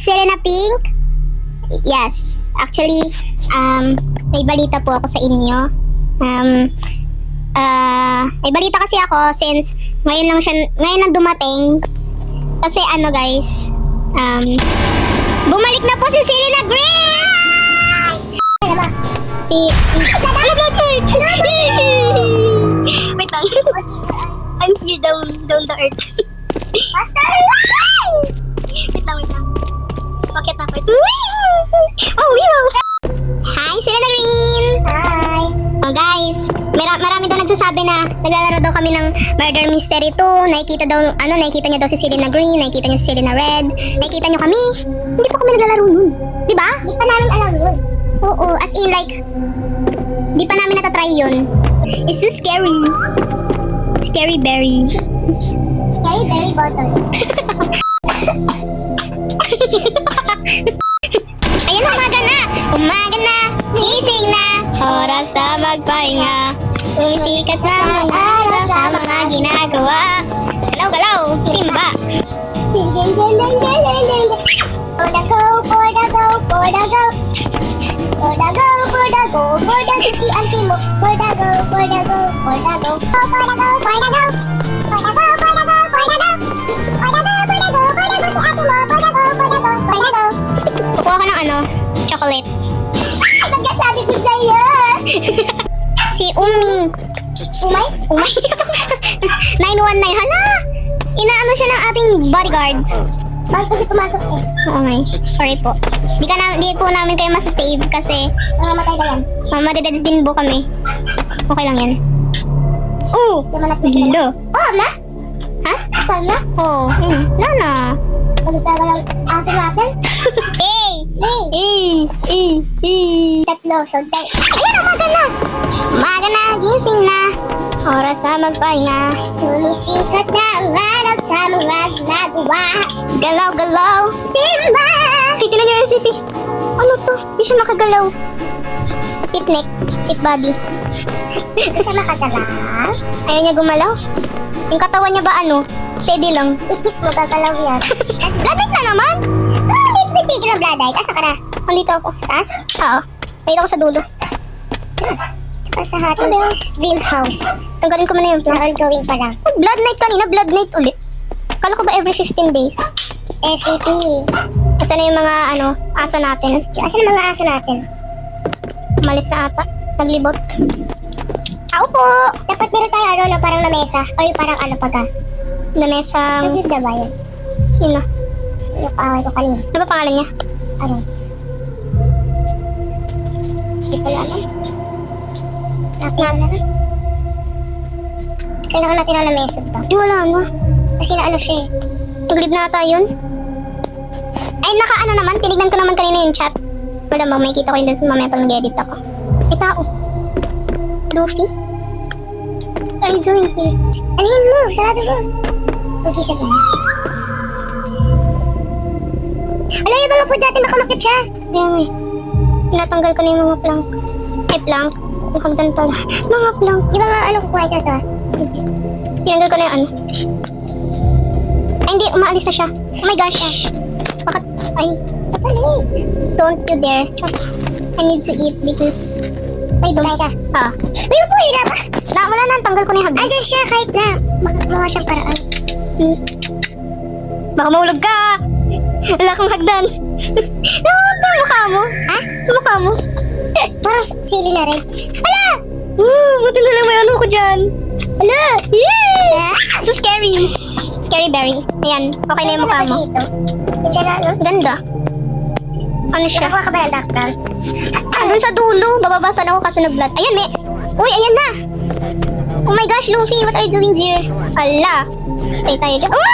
Serena Pink? Yes. Actually, may balita po ako sa inyo. May balita kasi ako since ngayon lang dumating. Kasi ano guys, bumalik na po si Serena Green! Si... Wait lang. I'm here down the earth. Master! Wait lang. Bakit na po? Oh, wow! Hi, Serena Green! Hi! Oh, guys, marami daw nagsasabi na naglalaro daw kami ng Murder Mystery 2. Nakikita niyo daw si Serena Green, nakikita niyo si Serena Red, nakikita niyo kami. Hindi po kami naglalaro nun. Diba? Hindi pa namin alam yun. Oo, as in like, di pa namin natatry yun. It's so scary. Scary berry. Scary berry bottle. Ayan, umaga na, gising na, oras na magpahinga, umisikat na ang araw sa mga ginagawa. Galaw, timba. For the go, si auntie mo. For the go. Kukuha ko ng chocolate. Nagkasabi ko sa'yo. Si Umi. Umay? 919. Hala! Inaano siya ng ating bodyguard. Bakit kasi pumasok eh? Oo nga. Sorry po. Di po namin kayo masasave kasi mamatay na yan. Madededs din po kami. Okay lang yan. Hello. Oh, na? Ha? Sana? Oo. Nana. Nagtagal lang aso natin. Tatlo. So, ayun, umaga na, gising na. Oras na magpahinga. Sumisikat na ang araw sa mga ginagawa. Galaw. Timba! Titignan niyo yung city. Ano to? Hindi siya makagalaw. Skip neck. Skip body. Hindi siya makagalaw? Ayaw niya gumalaw? Yung katawan niya ba steady lang? Ikis mo, gagalaw yan. Blood night na naman? Hindi tigil ng blood night. Asa ka na? Andito ako. Sa taas? Oo. Dito ako sa dulo. Sa ating build house. Tanggalin ko muna yung plan. Going pa lang. Blood night kanina, blood night ulit. Kala ko ba every 15 days? SCP. Asan na yung mga aso natin? Asan na mga aso natin? Umalis na ata. Naglibot. Tao po! Dapat meron tayo parang lamesa. O yung parang pagka. Lamesa. Naglit na ba yan? Sino? Sino kaaway ko kanina? Ano ba pangalan niya? Ano? Hindi pala alam. Napila na. Kailangan natin ang lamesa ba? Wala na. Kasi siya eh. Naglib na ata yun. Ay, naman. Tinignan ko naman kanina yung chat. Wala mo, may kita ko yun dun sa mamaya pag nag-edit ako. May tao. Luffy? What are you doing here? Ano yun mo? Sarado mo. Mag-isip na. Wala yung mga po dati makamakit siya. Kaya nga eh. Tinatanggal ko na yung mga plank. Ay, plank. Nakagdan pala. Mga plank. Di ba nga kukuha ito ito? Sige. Tinanggal ko na yung Ay, hindi. Umaalis na siya. Oh my gosh. Bakit? Ay. Don't you dare. I need to eat because... Ay, dumay ka. Ha? May po yun na. Wala na. Tanggal ko na yung hagdan. Andiyan siya kahit na. Makakuha siyang paraan. Baka mahulog ka. Wala kang hagdan. Ano mukha mo? Ha? Mukha mo? Parang sili na rin. Hala! Buti na lang may ko dyan. Hala! Yeah! So scary. Scary berry. Ayan. Okay na yung mukha mo. Ganda. Ano siya? Nakuha ka ba yung doctor? Doon sa dulo. Bababasan ako kasi nag-blood. Ayan, may... Uy, ayan na! Oh my gosh, Luffy, what are you doing here? Ala! Stay tayo dyan. Uy!